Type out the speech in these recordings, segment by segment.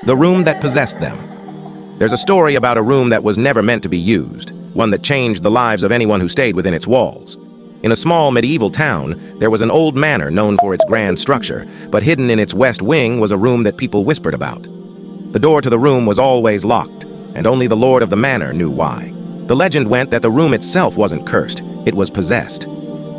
The room that possessed them. There's a story about a room that was never meant to be used, one that changed the lives of anyone who stayed within its walls. In a small medieval town, there was an old manor known for its grand structure, but hidden in its west wing was a room that people whispered about. The door to the room was always locked, and only the lord of the manor knew why. The legend went that the room itself wasn't cursed, it was possessed.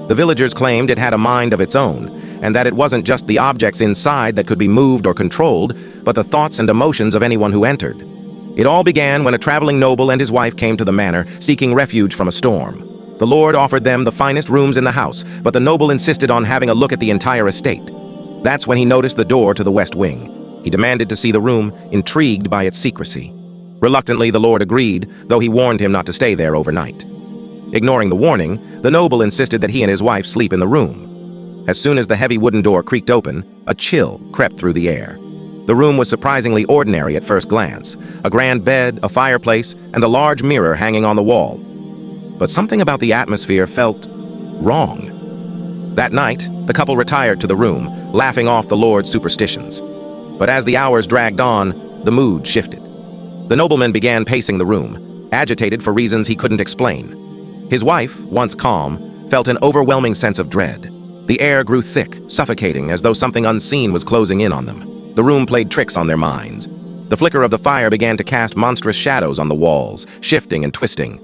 The villagers claimed it had a mind of its own, and that it wasn't just the objects inside that could be moved or controlled, but the thoughts and emotions of anyone who entered. It all began when a traveling noble and his wife came to the manor, seeking refuge from a storm. The lord offered them the finest rooms in the house, but the noble insisted on having a look at the entire estate. That's when he noticed the door to the west wing. He demanded to see the room, intrigued by its secrecy. Reluctantly, the lord agreed, though he warned him not to stay there overnight. Ignoring the warning, the noble insisted that he and his wife sleep in the room. As soon as the heavy wooden door creaked open, a chill crept through the air. The room was surprisingly ordinary at first glance, a grand bed, a fireplace, and a large mirror hanging on the wall. But something about the atmosphere felt wrong. That night, the couple retired to the room, laughing off the lord's superstitions. But as the hours dragged on, the mood shifted. The nobleman began pacing the room, agitated for reasons he couldn't explain. His wife, once calm, felt an overwhelming sense of dread. The air grew thick, suffocating, as though something unseen was closing in on them. The room played tricks on their minds. The flicker of the fire began to cast monstrous shadows on the walls, shifting and twisting.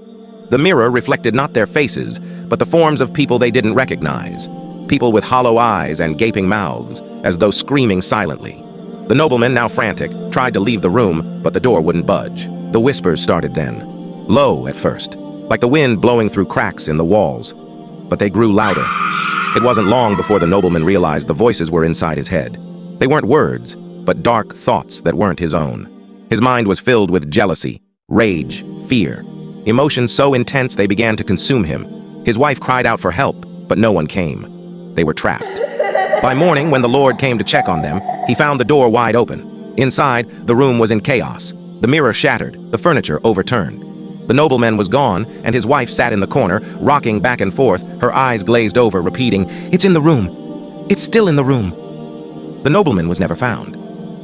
The mirror reflected not their faces, but the forms of people they didn't recognize. People with hollow eyes and gaping mouths, as though screaming silently. The nobleman, now frantic, tried to leave the room, but the door wouldn't budge. The whispers started then. Low at first, like the wind blowing through cracks in the walls. But they grew louder. It wasn't long before the nobleman realized the voices were inside his head. They weren't words, but dark thoughts that weren't his own. His mind was filled with jealousy, rage, fear. Emotions so intense they began to consume him. His wife cried out for help, but no one came. They were trapped. By morning, when the lord came to check on them, he found the door wide open. Inside, the room was in chaos. The mirror shattered, the furniture overturned. The nobleman was gone, and his wife sat in the corner, rocking back and forth, her eyes glazed over, repeating, "It's in the room. It's still in the room." The nobleman was never found.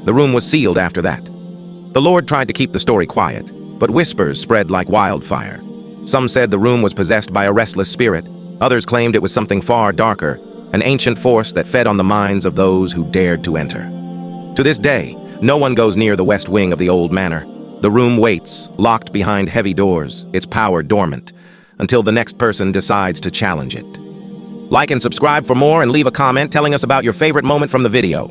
The room was sealed after that. The lord tried to keep the story quiet, but whispers spread like wildfire. Some said the room was possessed by a restless spirit. Others claimed it was something far darker, an ancient force that fed on the minds of those who dared to enter. To this day, no one goes near the west wing of the old manor. The room waits, locked behind heavy doors, its power dormant, until the next person decides to challenge it. Like and subscribe for more, and leave a comment telling us about your favorite moment from the video.